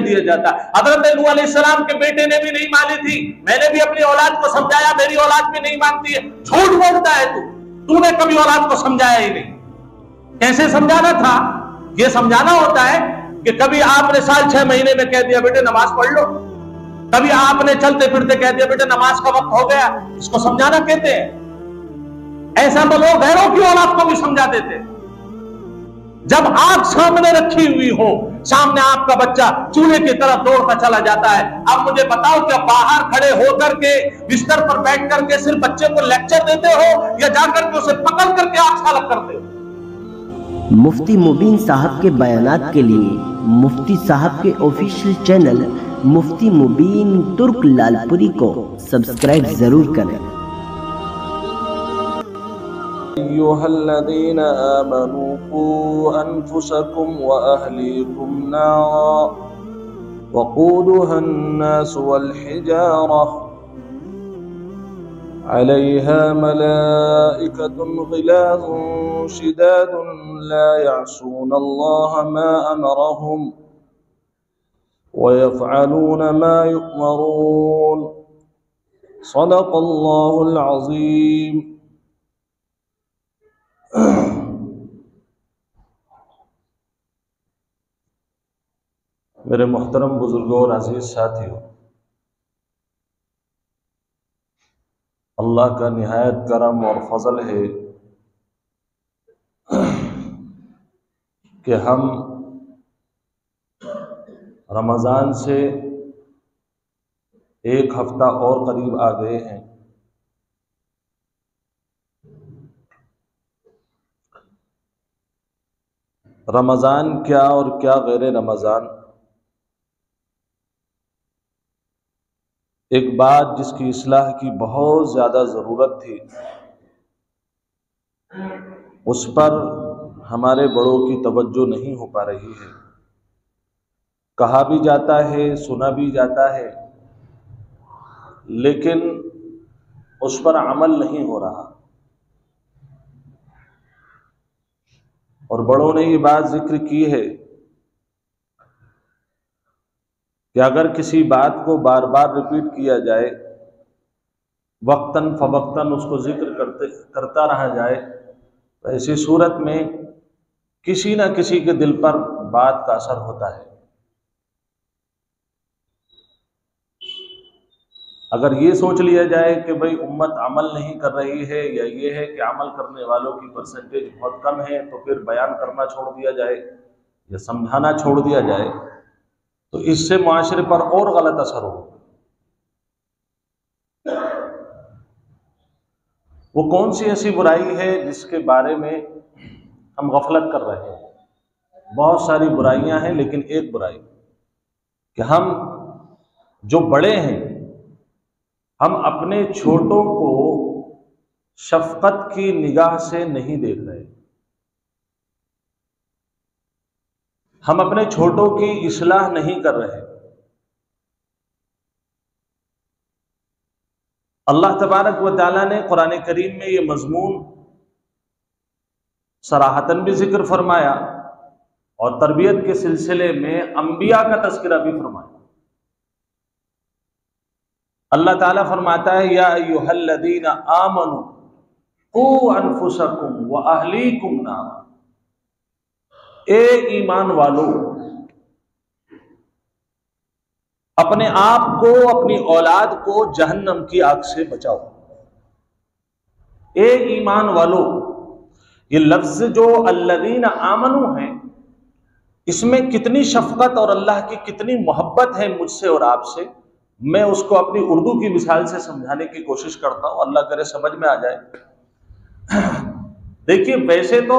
दिया जाता। हजरत नूह अलैहिस्सलाम के बेटे ने भी नहीं मानी थी, मैंने भी अपनी औलाद को समझाया, मेरी औलाद भी नहीं मानती है। झूठ बोलता है तूने कभी औलाद को समझाया ही नहीं। कैसे समझाना था? यह समझाना होता है कि कभी आपने साल 6 महीने में कह दिया बेटे नमाज पढ़ लो, कभी आपने चलते फिरते कह दिया बेटे नमाज का वक्त हो गया, इसको समझाना कहते हैं। ऐसा तो लोग गैरों की औलाद को भी समझा देते। जब आग सामने रखी हुई हो, सामने आपका बच्चा चूल्हे की तरफ दौड़ता चला जाता है, अब मुझे बताओ क्या बाहर खड़े होकर के बिस्तर पर बैठ करके सिर्फ बच्चे को लेक्चर देते हो या जाकर के उसे पकड़ करके आग सालक करते हो? मुफ्ती मुबीन साहब के बयानात के लिए मुफ्ती साहब के ऑफिशियल चैनल मुफ्ती मुबीन तुर्क लालपुरी को सब्सक्राइब जरूर करें। अय्युहल्लज़ीना आमनू क़ू अनफुसकुम व अहलीकुम नारा वक़ूदुहन नास वल हिजारा अलैहा मलाइकतुन ग़िलाज़ुन शिदादुन ला यअसूनल्लाह मा अमरहुम व यफ़अलून मा युअमरून। सदक़ल्लाहुल अज़ीम। मेरे मोहतरम बुजुर्गों और अजीज साथियों, अल्लाह का निहायत करम और फजल है कि हम रमज़ान से एक हफ्ता और करीब आ गए हैं। रमज़ान क्या और क्या गैर रमज़ान, एक बात जिसकी इस्लाह की बहुत ज़्यादा ज़रूरत थी, उस पर हमारे बड़ों की तवज्जो नहीं हो पा रही है। कहा भी जाता है, सुना भी जाता है, लेकिन उस पर अमल नहीं हो रहा। और बड़ों ने ये बात जिक्र की है कि अगर किसी बात को बार बार रिपीट किया जाए, वक्तन फवक्तन उसको जिक्र करता रहा जाए, तो ऐसी सूरत में किसी न किसी के दिल पर बात का असर होता है। अगर ये सोच लिया जाए कि भाई उम्मत अमल नहीं कर रही है या ये है कि अमल करने वालों की परसेंटेज बहुत कम है, तो फिर बयान करना छोड़ दिया जाए या समझाना छोड़ दिया जाए, तो इससे मुआशरे पर और गलत असर हो। वो कौन सी ऐसी बुराई है जिसके बारे में हम गफलत कर रहे हैं? बहुत सारी बुराइयां हैं, लेकिन एक बुराई कि हम जो बड़े हैं, हम अपने छोटों को शफकत की निगाह से नहीं देख रहे। हम अपने छोटों की इस्लाह नहीं कर रहे। अल्लाह तबारक व तआला ने कुरान करीम में ये मजमून सराहतन भी जिक्र फरमाया और तरबियत के सिलसिले में अंबिया का तज़किरा भी फरमाया। अल्लाह ताला फरमाता है, या अय्युहल्लज़ीना आमनू क़ू अनफुसकुम व अहलीकुम नारा, ए ईमान वालों, अपने आप को, अपनी औलाद को जहन्नम की आग से बचाओ। ए ईमान वालों, ये लफ्ज जो अल्लज़ीना आमनू है, इसमें कितनी शफकत और अल्लाह की कितनी मोहब्बत है मुझसे और आपसे, मैं उसको अपनी उर्दू की मिसाल से समझाने की कोशिश करता हूं, अल्लाह करे समझ में आ जाए। देखिए, वैसे तो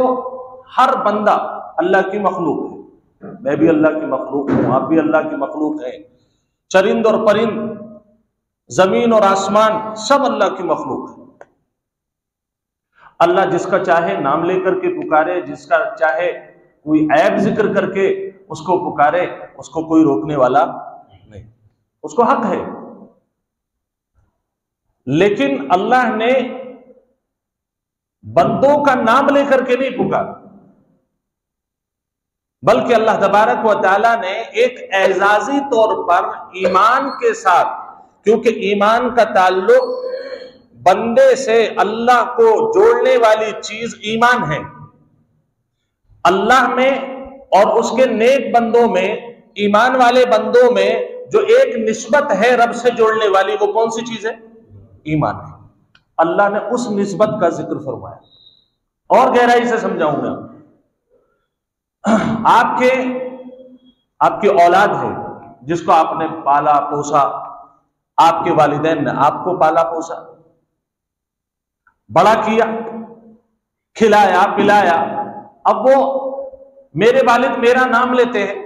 हर बंदा अल्लाह की मखलूक है, मैं भी अल्लाह की मखलूक हूं, आप भी अल्लाह की मखलूक हैं। चरिंद और परिंद, जमीन और आसमान, सब अल्लाह की मखलूक है। अल्लाह जिसका चाहे नाम लेकर के पुकारे, जिसका चाहे कोई ऐब जिक्र करके उसको पुकारे, उसको कोई रोकने वाला नहीं, उसको हक है। लेकिन अल्लाह ने बंदों का नाम लेकर के नहीं पुकारा, बल्कि अल्लाह तबारक व तआला ने एक एजाजी तौर पर ईमान के साथ, क्योंकि ईमान का ताल्लुक बंदे से अल्लाह को जोड़ने वाली चीज ईमान है। अल्लाह में और उसके नेक बंदों में, ईमान वाले बंदों में जो एक निस्बत है रब से जोड़ने वाली, वो कौन सी चीज है? ईमान है। अल्लाह ने उस निस्बत का जिक्र फरमाया। और गहराई से समझाऊंगा, आपकी औलाद है जिसको आपने पाला पोसा, आपके वालिदैन ने आपको पाला पोसा, बड़ा किया, खिलाया पिलाया। अब वो मेरे वालिद मेरा नाम लेते हैं,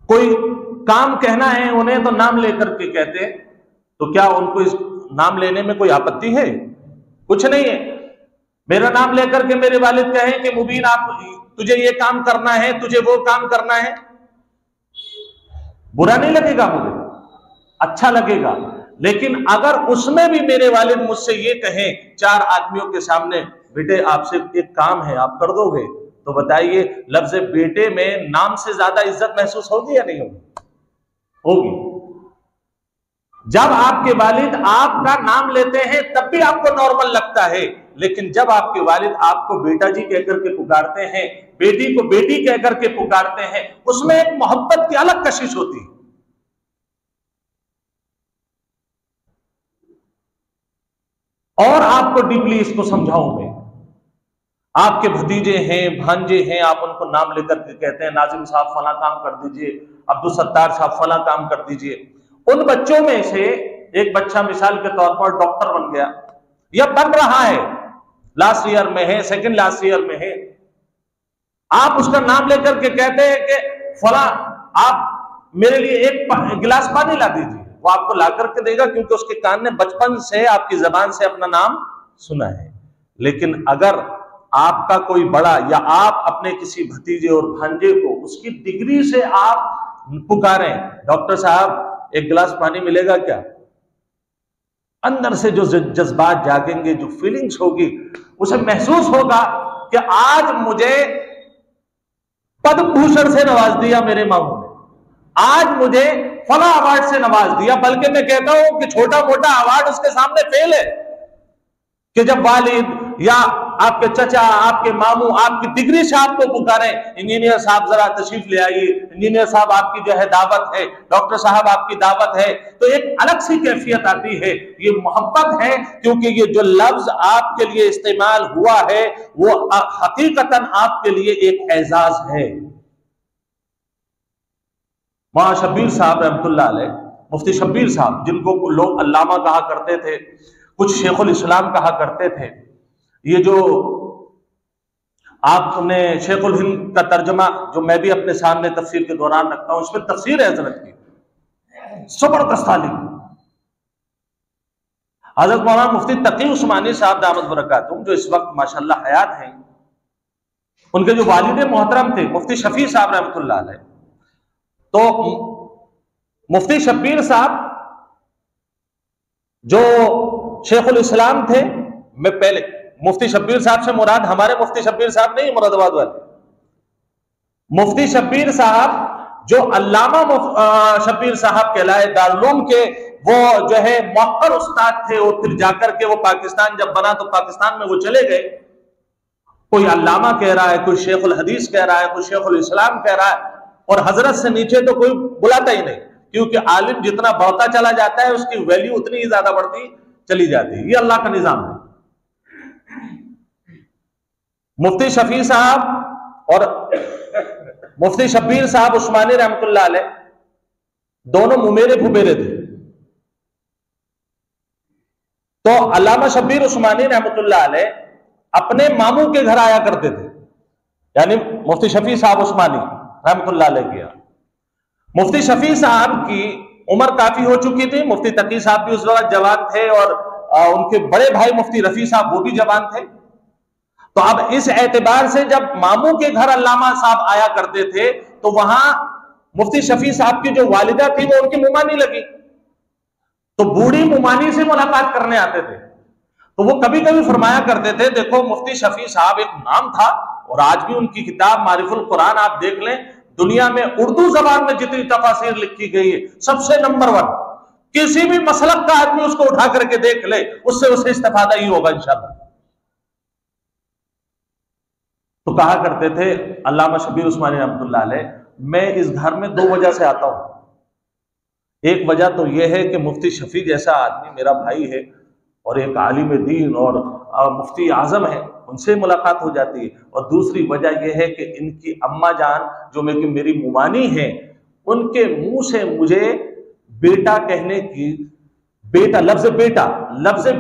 कोई काम कहना है उन्हें तो नाम लेकर के कहते हैं, तो क्या उनको इस नाम लेने में कोई आपत्ति है? कुछ नहीं है। मेरा नाम लेकर के मेरे वालिद कहें कि मुबीन आप, तुझे ये काम करना है, तुझे वो काम करना है, बुरा नहीं लगेगा, मुझे अच्छा लगेगा। लेकिन अगर उसमें भी मेरे वालिद मुझसे ये कहें चार आदमियों के सामने, बेटे आपसे एक काम है आप कर दोगे, तो बताइए लफ्ज बेटे में नाम से ज्यादा इज्जत महसूस होगी या नहीं होगी? होगी। जब आपके वालिद आपका नाम लेते हैं तब भी आपको नॉर्मल लगता है, लेकिन जब आपके वालिद आपको बेटा जी कहकर के पुकारते हैं, बेटी को बेटी कहकर के पुकारते हैं, उसमें एक मोहब्बत की अलग कशिश होती है। और आपको डीपली इसको समझाऊं मैं, आपके भतीजे हैं, भांजे हैं, आप उनको नाम लेकर के कहते हैं नाजिम साहब फला काम कर दीजिए, अब्दुल सत्तार साहब फला काम कर दीजिए। उन बच्चों में से एक बच्चा मिसाल के तौर पर डॉक्टर बन गया या बन रहा है, लास्ट ईयर में है, सेकंड लास्ट ईयर में है, आप उसका नाम लेकर के कहते हैं कि फला आप मेरे लिए एक गिलास पानी ला दीजिए, वो आपको ला करके देगा, क्योंकि उसके कान ने बचपन से आपकी जबान से अपना नाम सुना है। लेकिन अगर आपका कोई बड़ा या आप अपने किसी भतीजे और भांजे को उसकी डिग्री से आप पुकारें, डॉक्टर साहब एक गिलास पानी मिलेगा क्या, अंदर से जो जज्बात जागेंगे, जो फीलिंग्स होगी, उसे महसूस होगा कि आज मुझे पद्म भूषण से नवाज दिया मेरे मामू ने, आज मुझे फला अवार्ड से नवाज दिया। बल्कि मैं कहता हूं कि छोटा मोटा अवार्ड उसके सामने फेल है कि जब वालिद या आपके चचा, आपके मामू आपकी डिग्री से आपको पुकारे, इंजीनियर साहब जरा तशरीफ ले आइए, इंजीनियर साहब आपकी जो है दावत है, डॉक्टर साहब आपकी दावत है, तो एक अलग सी कैफियत आती है। ये मोहब्बत है, क्योंकि ये जो लफ्ज आपके लिए इस्तेमाल हुआ है वो हकीकतन आपके लिए एक एजाज है। मौलाना शब्बीर साहब रहमतुल्लाह अलैह, मुफ्ती शब्बीर साहब, जिनको लोग अल्लामा कहा करते थे, कुछ शेखुल इस्लाम कहा करते थे, ये जो आपने शेखुल हिंद का तर्जमा जो मैं भी अपने सामने तफसीर के दौरान रखता हूं, इसमें तफसीर है हजरत की जबरदस्त तालीम। हजरत मौलाना मुफ्ती तकी उस्मानी साहब दामत बरकातुहू, जो इस वक्त माशाअल्लाह हयात हैं, उनके जो वालिद मोहतरम थे मुफ्ती शफी साहब रहमतुल्लाह अलैह, तो मुफ्ती शब्बीर साहब जो शेखुल इस्लाम थे, मैं पहले मुफ्ती शब्बीर साहब से मुराद हमारे मुफ्ती शब्बीर साहब नहीं, मुरादाबाद वाले मुफ्ती शब्बीर साहब जो अल्लामा शब्बीर साहब कहलाए, दारुल के वो जो है मुअक्कर उस्ताद थे, और फिर जाकर के वो पाकिस्तान जब बना तो पाकिस्तान में वो चले गए। कोई अल्लामा कह रहा है, कोई शेखुल हदीस कह रहा है, कोई शेखुल इस्लाम कह रहा है, और हजरत से नीचे तो कोई बुलाता ही नहीं, क्योंकि आलिम जितना बढ़ता चला जाता है उसकी वैल्यू उतनी ही ज्यादा बढ़ती चली जाती है। ये अल्लाह का निजाम है। मुफ्ती शफी साहब और मुफ्ती शब्बीर साहब उस्मानी रहमतुल्लाह अलैह दोनों मुमेरे फुबेरे थे। तो अल्लामा शब्बीर उस्मानी रहमतुल्लाह अलैह अपने मामू के घर आया करते थे, यानी मुफ्ती शफी साहब उस्मानी रहमतुल्लाह अलैह किया। मुफ्ती शफी साहब की उम्र काफी हो चुकी थी, मुफ्ती तकी साहब भी उस वक्त जवान थे, और उनके बड़े भाई मुफ्ती रफी साहब वो भी जवान थे। तो अब इस एतबार से जब मामू के घर अल्लामा साहब आया करते थे, तो वहां मुफ्ती शफी साहब की जो वालिदा थी वो उनकी मुमानी लगी, तो बूढ़ी मुमानी से मुलाकात करने आते थे। तो वो कभी कभी फरमाया करते थे, देखो मुफ्ती शफी साहब एक नाम था, और आज भी उनकी किताब मारिफुल कुरान आप देख लें, दुनिया में उर्दू जबान में जितनी तफासीर लिखी गई है सबसे नंबर 1। किसी भी मसलक का आदमी उसको उठा करके देख ले, उससे उसे इस्तेफादा ही होगा इंशाअल्लाह। तो कहा करते थे अल्लामा शबीर उस्मानी रहमतुल्लाह अलैह, मैं इस घर में 2 वजह से आता हूं। एक वजह तो यह है कि मुफ्ती शफी जैसा आदमी मेरा भाई है और एक आलिम दीन और मुफ्ती आजम है, उनसे मुलाकात हो जाती है। और दूसरी वजह यह है कि इनकी अम्मा जान जो मेरी मुमानी है, उनके मुंह से मुझे बेटा कहने की, लफ्ज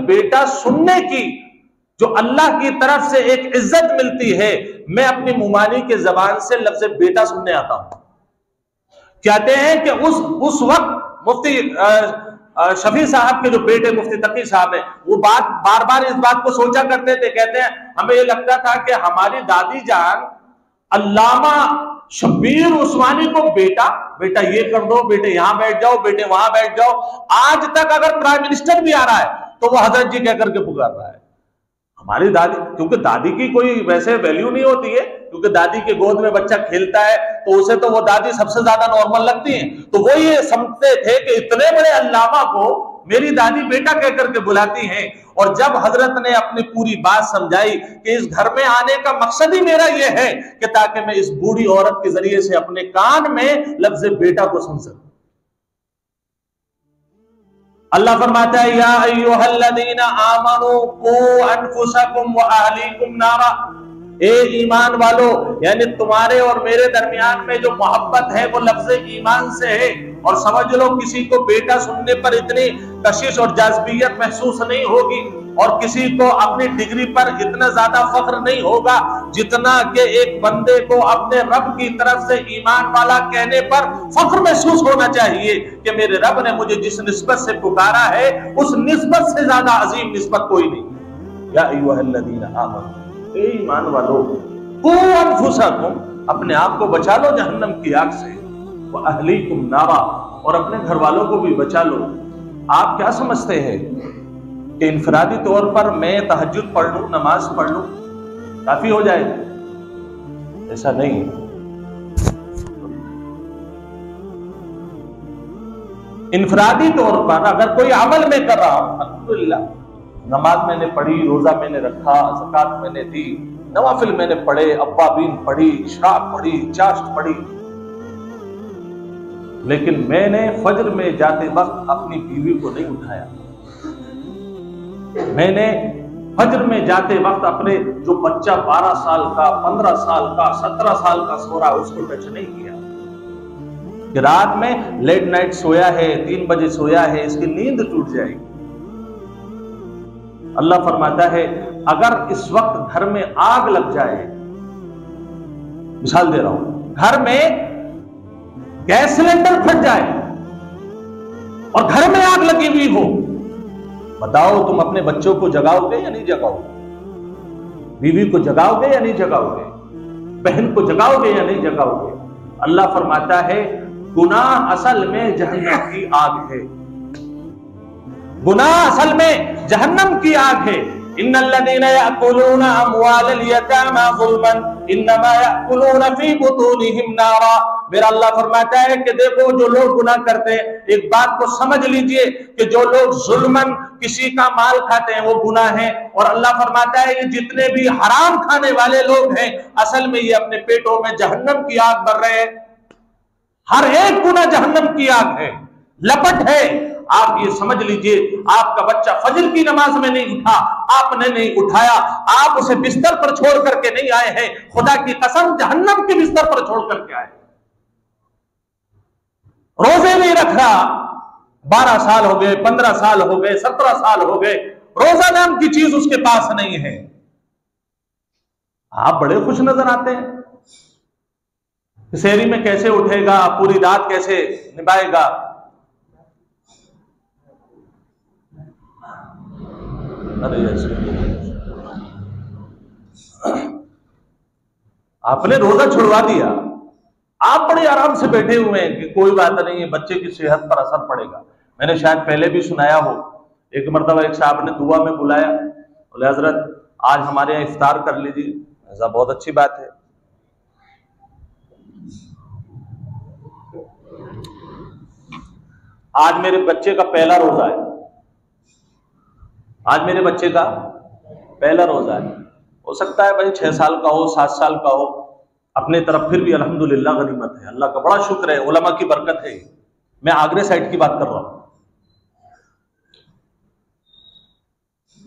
बेटा सुनने की जो अल्लाह की तरफ से एक इज्जत मिलती है, मैं अपनी मुमानी के जबान से लफ्ज बेटा सुनने आता हूं। कहते हैं कि उस वक्त मुफ्ती शफी साहब के जो बेटे मुफ्ती तकी साहब है, वो बार बार इस बात को सोचा करते थे। कहते हैं हमें ये लगता था कि हमारी दादी जान अल्लामा शबीर उस्मानी को बेटा ये कर दो, बेटे यहां बैठ जाओ, बेटे वहां बैठ जाओ। आज तक अगर प्राइम मिनिस्टर भी आ रहा है तो वो हजरत जी कहकर के पुकार रहा है। हमारी दादी, क्योंकि दादी की कोई वैसे वैल्यू नहीं होती है, क्योंकि दादी के गोद में बच्चा खेलता है तो उसे तो वो दादी सबसे ज्यादा नॉर्मल लगती है। तो वो ये समझते थे कि इतने बड़े अल्लामा को मेरी दादी बेटा कहकर के बुलाती हैं। और जब हजरत ने अपनी पूरी बात समझाई कि इस घर में आने का मकसद ही मेरा ये है कि ताकि मैं इस बूढ़ी औरत के जरिए से अपने कान में लफ्ज बेटा को सुन सकूं। अल्लाह फरमाता है या अय्युहल्लज़ीना आमनू कू अनफुसकुम व अहलीकुम नारा, ए ईमान वालो, यानी तुम्हारे और मेरे दरमियान में जो मोहब्बत है वो लफ्ज ईमान से है। और समझ लो किसी को बेटा सुनने पर इतनी कशिश और जाज़बियत महसूस नहीं होगी और किसी को अपनी डिग्री पर इतना ज्यादा फख्र नहीं होगा जितना कि एक बंदे को अपने रब की तरफ से ईमान वाला कहने पर फख्र महसूस होना चाहिए कि मेरे रब ने मुझे जिस निस्बत से पुकारा है उस निस्बत से ज्यादा अजीम निस्बत कोई नहीं। या अय्युहल्लज़ीना आमनू, ए ईमान वालो, कू अनफुसकुम, अपने आप को बचा लो जहन्नम की आग से, व अहलीकुम नारा, और अपने घर वालों को भी बचा लो। आप क्या समझते हैं कि इनफरादी तौर पर मैं तहज्जुद पढ़ लूं, नमाज पढ़ लूं, काफी हो जाएगा? ऐसा नहीं। इनफरादी तौर पर अगर कोई अमल में कर रहा हूं, अल्हम्दुलिल्लाह, नमाज मैंने पढ़ी, रोजा मैंने रखा, ज़कात मैंने दी, नवाफिल मैंने पढ़े, अव्वाबीन पढ़ी, इशराक पढ़ी, चाश्त पढ़ी, लेकिन मैंने फजर में जाते वक्त अपनी बीवी को नहीं उठाया। मैंने फजर में जाते वक्त अपने जो बच्चा 12 साल का, 15 साल का, 17 साल का सो रहा है उसको टच नहीं किया। कि रात में लेट नाइट सोया है, 3 बजे सोया है, इसकी नींद टूट जाएगी। अल्लाह फरमाता है अगर इस वक्त घर में आग लग जाए, मिसाल दे रहा हूं, घर में गैस सिलेंडर फट जाए और घर में आग लगी हुई हो, बताओ तुम अपने बच्चों को जगाओगे या नहीं जगाओगे? बीवी को जगाओगे या नहीं जगाओगे? बहन को जगाओगे या नहीं जगाओगे? अल्लाह फरमाता है गुनाह असल में जहन्नम की आग है। गुनाह असल में जहन्नम की आग है। इन्नल्लज़ीना याकुलूना अमवालल यतामा ज़ुल्मन इन्नमा याकुलूना फी बुतूनिहिम नारा। मेरा अल्लाह फरमाता है कि देखो जो लोग गुनाह करते हैं, एक बात को समझ लीजिए कि जो लोग जुल्मन किसी का माल खाते हैं वो गुनाह है। और अल्लाह फरमाता है ये जितने भी हराम खाने वाले लोग हैं असल में ये अपने पेटों में जहन्नम की आग भर रहे हैं। हर एक गुनाह जहन्नम की आग है, लपट है। आप ये समझ लीजिए आपका बच्चा फजर की नमाज में नहीं उठा, आपने नहीं उठाया, आप उसे बिस्तर पर छोड़ करके नहीं आए हैं, खुदा की कसम जहन्नम के बिस्तर पर छोड़ करके आए। रोजे नहीं रख रहा, 12 साल हो गए, 15 साल हो गए, 17 साल हो गए, रोजा नाम की चीज उसके पास नहीं है। आप बड़े खुश नजर आते हैं। शहरी में कैसे उठेगा, पूरी रात कैसे निभाएगा? अरे आपने रोजा छुड़वा दिया, आप बड़े आराम से बैठे हुए हैं कि कोई बात नहीं है, बच्चे की सेहत पर असर पड़ेगा। मैंने शायद पहले भी सुनाया हो, एक मरतबा एक साहब ने दुआ में बुलाया, बोले हजरत आज हमारे यहाँ इफ्तार कर लीजिए। ऐसा बहुत अच्छी बात है। आज मेरे बच्चे का पहला रोजा है, आज मेरे बच्चे का पहला रोजा है। हो सकता है भाई 6 साल का हो, 7 साल का हो, अपने तरफ फिर भी अल्हम्दुलिल्लाह गनीमत है, अल्लाह का बड़ा शुक्र है, उलमा की बरकत है। मैं आगरे साइड की बात कर रहा हूं,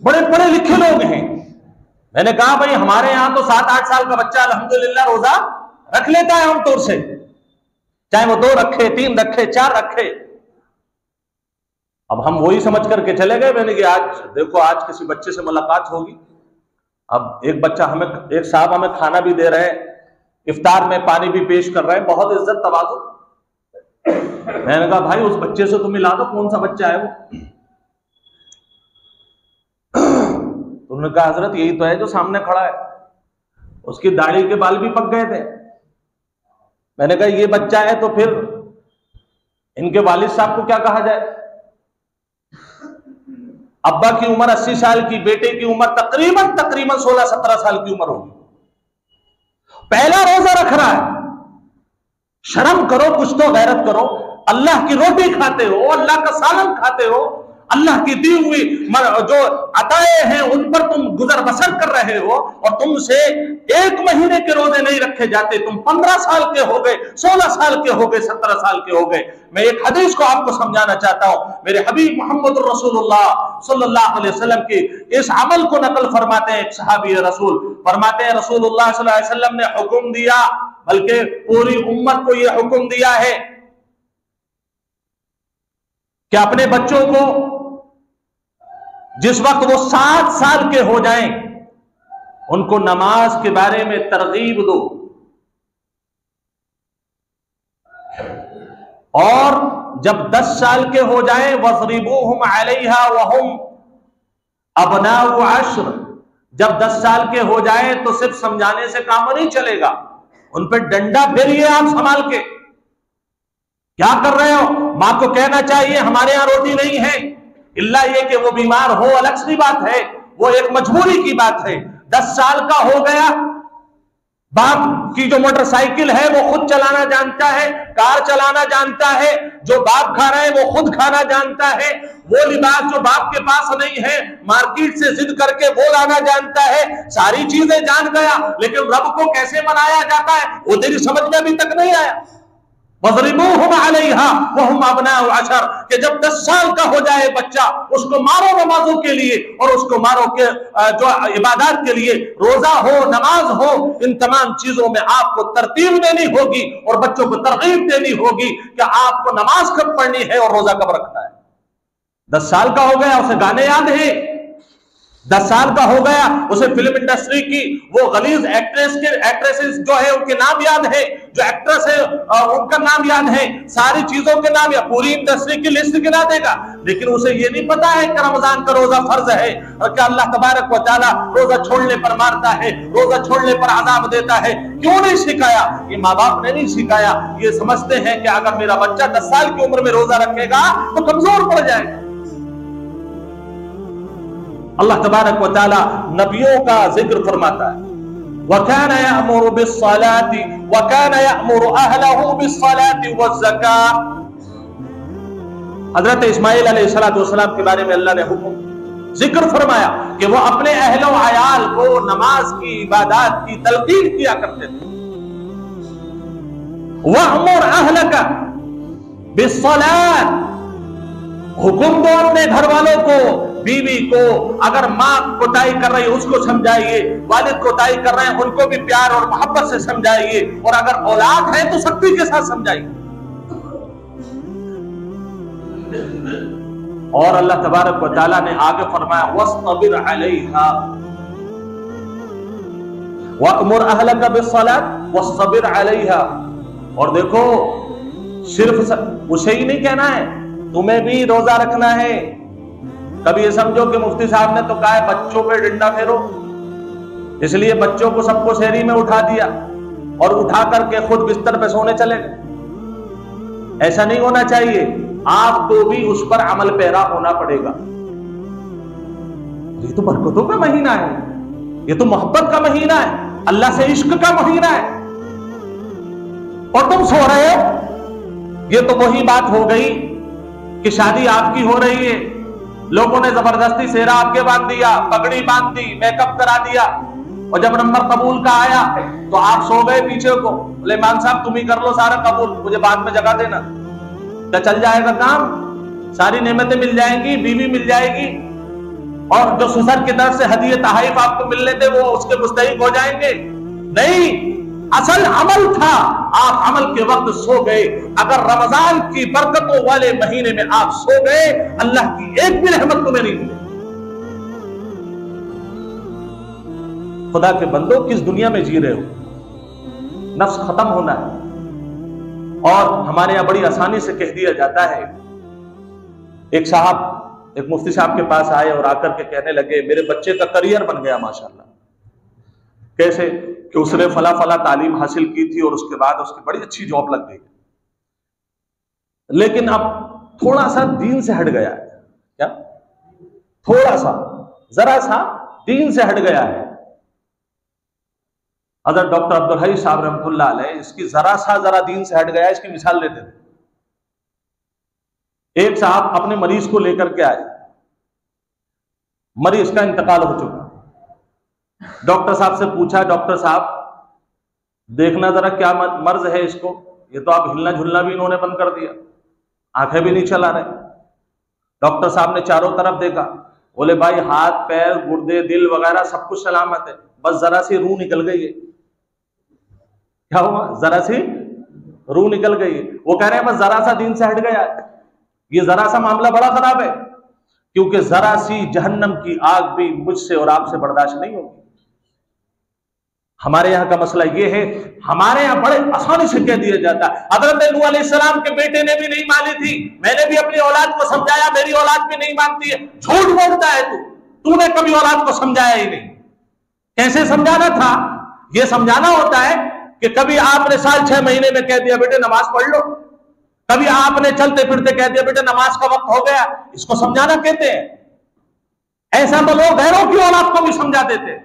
बड़े पढ़े लिखे लोग हैं। मैंने कहा भाई हमारे यहां तो 7-8 साल का बच्चा अल्हम्दुलिल्लाह रोजा रख लेता है आमतौर से, चाहे वो 2 रखे, 3 रखे, 4 रखे। अब हम वही समझ करके चले गए। मैंने कि आज देखो, आज किसी बच्चे से मुलाकात होगी। अब एक बच्चा हमें, एक साहब हमें खाना भी दे रहे हैं, इफ्तार में पानी भी पेश कर रहे हैं, बहुत इज्जत तवाज़ु। मैंने कहा भाई उस बच्चे से तुम मिला दो, कौन सा बच्चा है वो? तो उन्होंने कहा हजरत यही तो है जो सामने खड़ा है, उसकी दाढ़ी के बाल भी पक गए थे। मैंने कहा ये बच्चा है तो फिर इनके वालिद साहब को क्या कहा जाए? अब्बा की उम्र 80 साल की, बेटे की उम्र तकरीबन 16-17 साल की उम्र होगी, पहला रोजा रख रहा है। शर्म करो, कुछ तो गैरत करो। अल्लाह की रोटी खाते हो, अल्लाह का सालन खाते हो, अल्लाह की दी हुई जो अताएं हैं उन पर तुम गुजर बसर कर रहे हो, और तुमसे 1 महीने के रोजे नहीं रखे जाते। तुम 15 साल के हो गए, 16 साल के हो गए, 17 साल के हो गए। मैं एक हदीस को आपको समझाना चाहता हूं। मेरे हबीब मोहम्मद रसूलुल्लाह सल्लल्लाहु अलैहि वसल्लम की इस अमल को नकल फरमाते हैं। एक सहाबी रसूल फरमाते हैं रसूलुल्लाह सल्लल्लाहु अलैहि वसल्लम ने हुक्म दिया, बल्कि पूरी उम्मत को यह हुक्म दिया है कि अपने बच्चों को जिस वक्त वो 7 साल के हो जाएं, उनको नमाज के बारे में तरगीब दो, और जब 10 साल के हो जाएं वज़रिबूहुम अलैहा वहुम अबनाउ अश्र, जब 10 साल के हो जाएं तो सिर्फ समझाने से काम नहीं चलेगा, उन पर डंडा फेरिए आप संभाल के। क्या कर रहे हो? मां को कहना चाहिए हमारे यहां रोटी नहीं है, इल्ला ये कि वो बीमार हो, अलग सी बात है, वो एक मजबूरी की बात है। 10 साल का हो गया, बाप की जो मोटरसाइकिल है वो खुद चलाना जानता है, कार चलाना जानता है, जो बाप खा रहा है वो खुद खाना जानता है, वो लिबास जो बाप के पास नहीं है मार्केट से जिद करके वो लाना जानता है, सारी चीजें जान गया, लेकिन रब को कैसे मनाया जाता है वो तेरी समझ में अभी तक नहीं आया। वज़रिबूहुम अलैहा वहुम अबनाउ अशर, कि जब 10 साल का हो जाए बच्चा, उसको मारो नमाजों के लिए, और उसको मारो के जो इबादत के लिए, रोजा हो, नमाज हो, इन तमाम चीजों में आपको तरतीब देनी होगी और बच्चों को तरगीब देनी होगी कि आपको नमाज कब पढ़नी है और रोजा कब रखना है। 10 साल का हो गया, उसे गाने याद है, 10 साल का हो गया, उसे फिल्म इंडस्ट्री की वो गलीज एक्ट्रेसेस जो है उनके नाम याद है, जो एक्ट्रेस है उनका नाम याद है, सारी चीजों के नाम या पूरी इंडस्ट्री की लिस्ट गिना देगा, लेकिन उसे ये नहीं पता है कि रमजान का रोजा फर्ज है और क्या अल्लाह तबारक व तआला रोजा छोड़ने पर मारता है, रोजा छोड़ने पर अज़ाब देता है। क्यों नहीं सिखाया? ये माँ बाप ने नहीं सिखाया। ये समझते हैं कि अगर मेरा बच्चा 10 साल की उम्र में रोजा रखेगा तो कमजोर पड़ जाएगा। अल्लाह तबारक व तआला नबियों का जिक्र फरमाता है, वकान यअमुरु बिस्सलाति वकान यअमुरु अहलहु बिस्सलाति वज़्ज़कात। हजरत इस्माइल अलैहिस्सलाम के बारे में अल्लाह ने हुक्म जिक्र फरमाया कि वो अपने अहलो अयाल को नमाज की, इबादत की तलकीन किया करते थे। वअमुर अहलका बिस्सलात, हुक्म दो अपने घर वालों को, बीवी को, अगर माँ कोताही कर रही है उसको समझाइए, वालिद कोताही कर रहे हैं उनको भी प्यार और मोहब्बत से समझाइए, और अगर औलाद है तो सख्ती के साथ समझाइए। और अल्लाह तबारक व तआला ने आगे फरमाया वस्तबिर अलैहा वअमुर अहलका बिस्सलात वस्तबिर अलैहा। और देखो सिर्फ उसे ही नहीं कहना है, तुम्हें भी रोजा रखना है। कभी ये समझो कि मुफ्ती साहब ने तो कहा है बच्चों पे डंडा फेरो, इसलिए बच्चों को सबको शहरी में उठा दिया और उठा करके खुद बिस्तर पे सोने चले गए। ऐसा नहीं होना चाहिए, आपको भी उस पर अमल पैरा होना पड़ेगा। ये तो बरकतों का महीना है, ये तो मोहब्बत का महीना है। अल्लाह से इश्क का महीना है और तुम सो रहे हो। ये तो वही बात हो गई कि शादी आपकी हो रही है, लोगों ने जबरदस्ती सेहरा आपके बांध दिया, पगड़ी बांध दी, मेकअप करा दिया, और जब नंबर कबूल का आया तो आप सो गए पीछे को। बोले मान साहब तुम ही कर लो सारा कबूल, मुझे बाद में जगह देना। तो चल जाएगा काम, सारी नेमतें मिल जाएंगी, बीवी मिल जाएगी, और जो ससुर की तरफ से हदिये तहाइफ आपको मिलने थे वो उसके मुस्तहिक हो जाएंगे। नहीं, असल अमल था, आप अमल के वक्त सो गए। अगर रमजान की बरकतों वाले महीने में आप सो गए, अल्लाह की एक भी रहमत तुम्हें नहीं मिलेगी। खुदा के बंदो, किस दुनिया में जी रहे हो? नफ्स खत्म होना है। और हमारे यहां बड़ी आसानी से कह दिया जाता है, एक साहब एक मुफ्ती साहब के पास आए और आकर के कहने लगे मेरे बच्चे का करियर बन गया माशाल्लाह। कैसे? कि उसने फला फला तालीम हासिल की थी और उसके बाद उसकी बड़ी अच्छी जॉब लग गई, लेकिन अब थोड़ा सा दीन से हट गया है। क्या? थोड़ा सा, जरा सा दीन से हट गया है। हज़रत डॉक्टर अब्दुल हई साहब रहमतुल्लाह अलैह इसकी जरा दीन से हट गया, इसकी मिसाल लेते थे। एक साहब अपने मरीज को लेकर के आए, मरीज का इंतकाल हो चुका। डॉक्टर साहब से पूछा, डॉक्टर साहब देखना जरा क्या मर्ज है इसको, ये तो आप हिलना झुलना भी इन्होंने बंद कर दिया, आंखें भी नहीं चला रहे। डॉक्टर साहब ने चारों तरफ देखा, बोले भाई हाथ पैर गुर्दे दिल वगैरह सब कुछ सलामत है, बस जरा सी रूह निकल गई है। क्या हुआ? जरा सी रूह निकल गई है। वो कह रहे हैं बस जरा सा दीन से हट गया है। ये जरा सा मामला बड़ा खराब है, क्योंकि जरा सी जहन्नम की आग भी मुझसे और आपसे बर्दाश्त नहीं होगी। हमारे यहाँ का मसला ये है, हमारे यहाँ बड़े आसानी से कह दिया जाता है। हजरत नूह अलैहिस्सलाम के बेटे ने भी नहीं मानी थी, मैंने भी अपनी औलाद को समझाया, मेरी औलाद भी नहीं मानती है। झूठ बोलता है तूने कभी औलाद को समझाया ही नहीं। कैसे समझाना था? यह समझाना होता है कि कभी आपने साल 6 महीने में कह दिया बेटे नमाज पढ़ लो, कभी आपने चलते फिरते कह दिया बेटे नमाज का वक्त हो गया, इसको समझाना कहते हैं। ऐसा तो लोग गैरों की औलाद को भी समझा देते।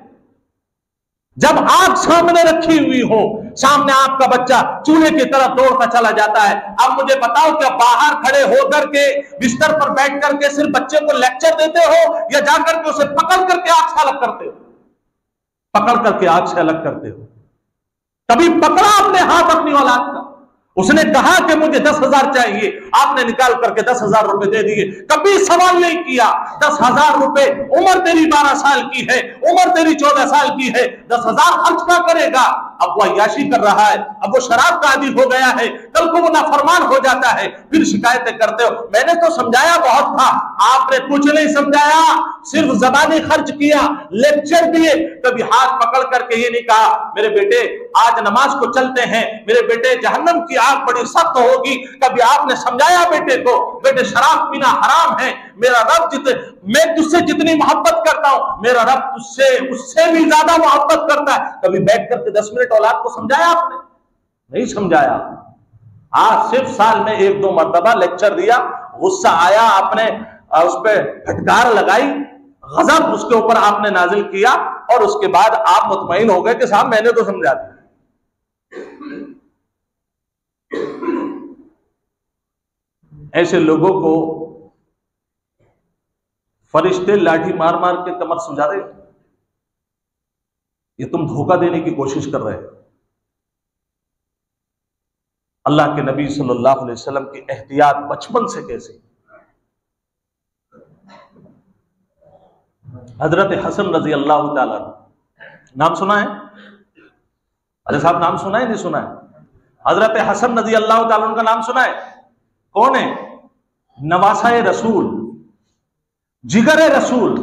जब आग सामने रखी हुई हो, सामने आपका बच्चा चूल्हे की तरफ दौड़ता चला जाता है, अब मुझे बताओ क्या बाहर खड़े होकर के बिस्तर पर बैठ करके सिर्फ बच्चे को लेक्चर देते हो, या जाकर के उसे पकड़ करके आग से अलग करते हो? पकड़ करके आग से अलग करते हो। कभी पकड़ा अपने हाथ अपनी औलाद का, उसने कहा कि मुझे 10,000 चाहिए, आपने निकाल करके 10,000 रुपए दे दिए, कभी सवाल नहीं किया 10,000 रुपए, उम्र तेरी 12 साल की है, उम्र तेरी 14 साल की है, 10,000 खर्च क्या करेगा? अब वो अय्याशी कर रहा है, अब वो शराब का आदी हो गया है, कल को वो नाफरमान हो जाता है, फिर शिकायतें करते हो। मैंने तो समझाया बहुत था, आपने कुछ नहीं समझाया, सिर्फ ज़बानी खर्च किया, लेक्चर दिए, कभी हाथ पकड़ करके ये नहीं कहा मेरे बेटे आज नमाज को चलते हैं, मेरे बेटे जहन्नम की आग बड़ी सख्त होगी। कभी आपने समझाया बेटे को बेटे शराब पीना हराम है, मेरा रब मैं तुझसे जितनी मोहब्बत करता हूं, मेरा रब तुझसे उससे भी ज्यादा मोहब्बत करता है। कभी बैठ करके 10 मिनट औलाद को समझाया आपने? नहीं समझाया। आज सिर्फ साल में 1-2 मरतबा लेक्चर दिया, गुस्सा आया, आपने उस पर फटकार लगाई, गजब उसके ऊपर आपने नाजिल किया, और उसके बाद आप मुतमईन हो गए कि साहब मैंने तो समझा दिया। ऐसे लोगों को फरिश्ते लाठी मार मार के कमर समझा रहे, ये तुम धोखा देने की कोशिश कर रहे हो। अल्लाह के नबी सल्लल्लाहु अलैहि वसल्लम की एहतियात बचपन से कैसे। हजरत हसन रजी अल्लाह ताला, नाम सुना है? अरे साहब नाम सुना है नहीं सुना है? हजरत हसन रजी अल्लाह ताला का नाम सुना है? कौन है? नवासाए रसूल, जिगरे रसूल।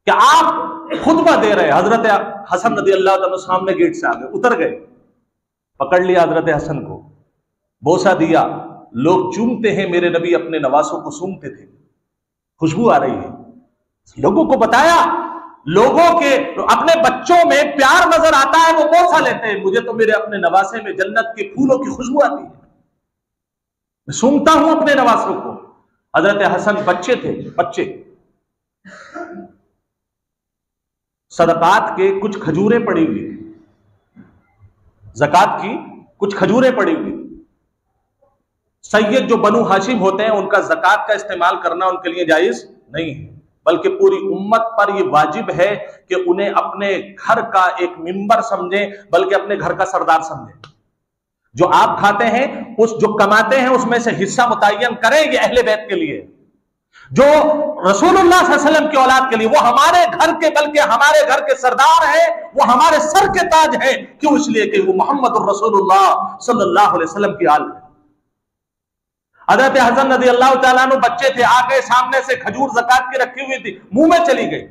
क्या आप खुतबा दे रहे, हजरत हसन रजी अल्लाह ताला सामने गेट से आ गए, उतर गए, पकड़ लिया हजरत हसन को, बोसा दिया, लोग चूमते हैं, मेरे नबी अपने नवासों को सूंघते थे, खुशबू आ रही है। लोगों को बताया, लोगों के अपने बच्चों में प्यार नजर आता है, वो बोसा लेते हैं, मुझे तो मेरे अपने नवासे में जन्नत के फूलों की खुशबू आती है, मैं सूंघता हूं अपने नवासों को। हजरत हसन बच्चे थे, बच्चे। सदकात के कुछ खजूरें पड़ी हुई थी, ज़कात की कुछ खजूरें पड़ी हुई थी। सैयद जो बनु हाशिम होते हैं उनका ज़कात का इस्तेमाल करना उनके लिए जायज नहीं है, बल्कि पूरी उम्मत पर यह वाजिब है कि उन्हें अपने घर का एक मिंबर समझें, बल्कि अपने घर का सरदार समझें। जो आप खाते हैं, उस जो कमाते हैं, उसमें से हिस्सा मुतय्यन करें, ये अहले बैत के लिए। जो रसूलुल्लाह सल्लल्लाहु अलैहि वसल्लम की औलाद के लिए, वो हमारे घर के, बल्कि हमारे घर के सरदार हैं, वो हमारे सर के ताज हैं। क्यों? इसलिए कि वो मोहम्मद रसूलुल्लाह सल्लल्लाहु अलैहि वसल्लम की आल है। हज़रत हसन रज़ी अल्लाह तआला अन्हु बच्चे थे, आगे सामने से खजूर ज़कात की रखी हुई थी, मुंह में चली गई।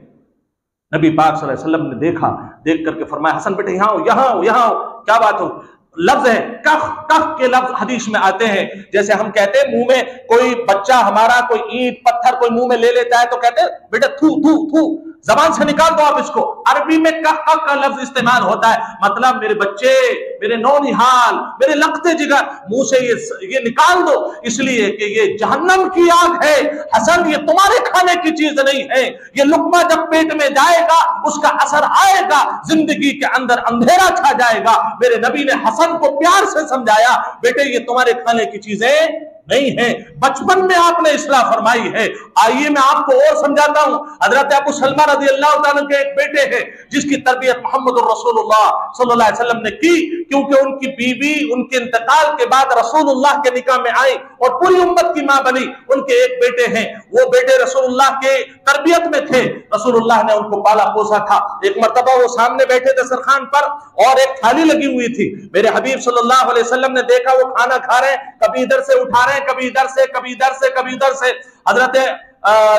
नबी पाक सल्लल्लाहु अलैहि वसल्लम ने देखा, देख करके फरमाया, हसन बेटे यहाँ हो, यहाँ हो, यहाँ हो। क्या बात हो? लफ्ज है कफ, कफ के लफ्ज हदीस में आते हैं। जैसे हम कहते हैं मुंह में कोई बच्चा हमारा कोई ईंट पत्थर कोई मुंह में ले लेता है तो कहते हैं बेटा थू थू थू, जबान से निकाल दो आप इसको। अरबी में कफ कफ का लफ्ज इस्तेमाल होता है, मतलब मेरे बच्चे, मेरे नौनिहाल, मेरे लखते जिगर, मुंह से ये निकाल दो, इसलिए कि ये जहन्नम की आग है। हसन, ये तुम्हारे खाने की चीज नहीं है। ये लुकमा जब पेट में जाएगा उसका असर आएगा, जिंदगी के अंदर अंधेरा छा जाएगा। मेरे नबी ने हसन को प्यार से समझाया, बेटे ये तुम्हारे खाने की चीजें नहीं है। बचपन में आपने इस्लाह फरमाई है। आइए मैं आपको और समझाता हूं। हजरत अबू सलमा रज़ी अल्लाह तआला के एक बेटे हैं जिसकी तरबियत मोहम्मद रसूलुल्लाह सल्लल्लाहु अलैहि वसल्लम ने की, क्योंकि उनकी बीवी उनके इंतकाल के बाद रसूलुल्लाह के निकाह में आई और पूरी उम्मत की मां बनी। उनके एक बेटे हैं, वो बेटे रसूलुल्लाह के तरबियत में थे, रसूलुल्लाह ने उनको पाला पोसा था। एक मर्तबा वो सामने बैठे दस्तरखान पर और एक थाली लगी हुई थी। मेरे हबीब सल्लल्लाहु अलैहि वसल्लम ने देखा वो खाना खा रहे हैं, कभी इधर से उठा रहे हैं, कभी इधर से, कभी इधर से, कभी इधर से। हजरत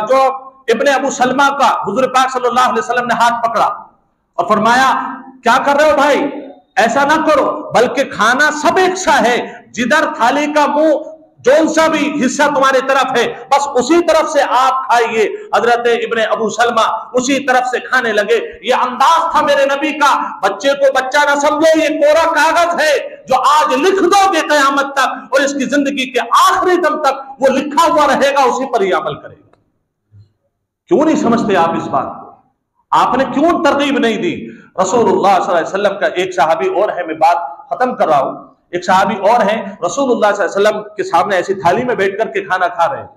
जो इब्ने अबू सलमा का हुजूर पाक सल्लल्लाहु अलैहि वसल्लम ने हाथ पकड़ा और फरमाया, क्या कर रहे हो भाई, ऐसा ना करो, बल्कि खाना सब एक सा है। जिधर थाली का मुंह जोन सा भी हिस्सा तुम्हारी तरफ है, बस उसी तरफ से आप खाइए। हजरत इब्ने अबू सलमा उसी तरफ से खाने लगे। ये अंदाज था मेरे नबी का। बच्चे को बच्चा ना समझो, ये कोरा कागज है जो आज लिख दोगे कयामत तक, और इसकी जिंदगी के आखिरी दम तक वो लिखा हुआ रहेगा, उसी पर ही अमल करेगा। क्यों नहीं समझते आप इस बात को? आपने क्यों तरगीब नहीं दी? रसूलुल्लाह सल्लल्लाहु अलैहि वसल्लम का एक सहाबी और है, मैं बात खत्म कर रहा हूं, एक सहाबी और हैं, रसूलुल्लाह सल्लल्लाहु अलैहि वसल्लम के सामने ऐसी थाली में बैठ करके खाना खा रहे हैं।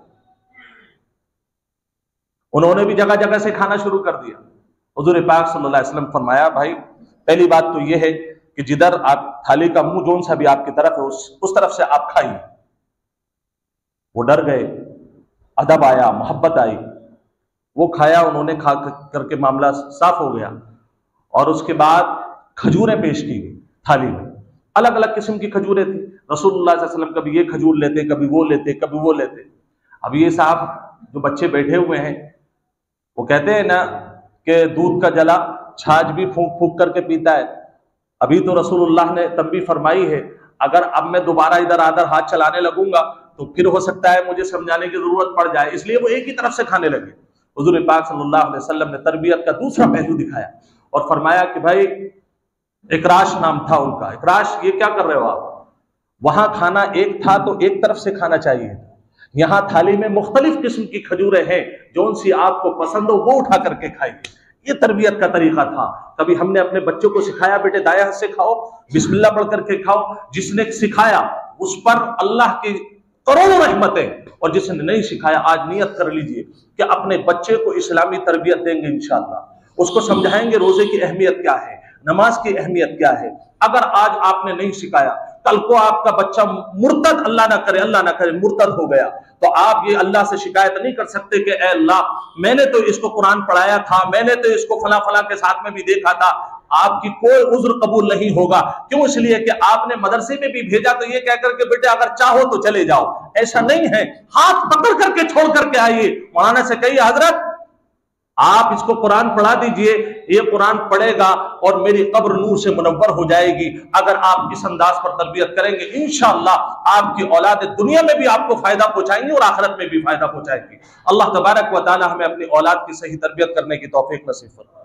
उन्होंने भी जगह जगह से खाना शुरू कर दिया। हुजूर पाक सल्लल्लाहु अलैहि वसल्लम फरमाया, भाई पहली बात तो यह है कि जिधर आप थाली का मुंह जोन सा भी आपकी तरफ है उस तरफ से आप खाइए। वो डर गए, अदब आया, मोहब्बत आई, वो खाया, उन्होंने खा करके मामला साफ हो गया। और उसके बाद खजूरें पेश की गई थाली में, अलग अलग किस्म की खजूरें थी। रसूलुल्लाह सल्लल्लाहु अलैहि वसल्लम कभी ये खजूर लेते, कभी वो लेते, कभी वो लेते। अब ये साहब जो बच्चे बैठे हुए हैं, वो कहते हैं ना कि दूध का जला छाछ भी फूंक फूंक करके पीता है। अभी तो रसूलुल्लाह ने तंबीह फरमाई है, अगर अब मैं दोबारा इधर आधर हाथ चलाने लगूंगा तो फिर हो सकता है मुझे समझाने की जरूरत पड़ जाए, इसलिए वो एक ही तरफ से खाने लगे। हुजूर पाक सल्लल्लाहु अलैहि वसल्लम ने तरबियत का दूसरा पहलू दिखाया और फरमाया कि भाई, इकराश नाम था उनका, इकराश ये क्या कर रहे हो आप? वहां खाना एक था तो एक तरफ से खाना चाहिए, यहां थाली में मुख्तलिफ किस्म की खजूरें हैं, जौन सी आपको पसंद हो वो उठा करके खाइए। ये तरबियत का तरीका था। कभी हमने अपने बच्चों को सिखाया, बेटे दाया हाथ से खाओ, बिस्मिल्लाह पढ़ करके खाओ। जिसने सिखाया उस पर अल्लाह की करोड़ों रहमतें, और जिसने नहीं सिखाया आज नियत कर लीजिए कि अपने बच्चे को इस्लामी तरबियत देंगे इंशाअल्लाह। उसको समझाएंगे रोजे की अहमियत क्या है, नमाज की अहमियत क्या है। अगर आज आपने नहीं सिखाया, कल को आपका बच्चा मुर्तद, अल्लाह ना करे मुर्तद हो गया, तो आप ये अल्लाह से शिकायत नहीं कर सकते कि ए अल्लाह, मैंने तो इसको कुरान पढ़ाया था, मैंने तो इसको फला फला के साथ में भी देखा था। आपकी कोई उज्र कबूल नहीं होगा। क्यों? इसलिए कि आपने मदरसे में भी भेजा तो ये कहकर के बेटे अगर चाहो तो चले जाओ, ऐसा नहीं है। हाथ पकड़ करके छोड़ करके आइए। मौलाना से कहिए, हजरत आप इसको कुरान पढ़ा दीजिए, ये कुरान पढ़ेगा और मेरी कब्र नूर से मुनव्वर हो जाएगी। अगर आप इस अंदाज पर तरबियत करेंगे, इंशाअल्लाह आपकी औलाद दुनिया में भी आपको फायदा पहुंचाएंगी और आखिरत में भी फायदा पहुंचाएंगी। अल्लाह तबारक व तआला हमें अपनी औलाद की सही तरबियत करने की तौफीक नसीब फरमाए।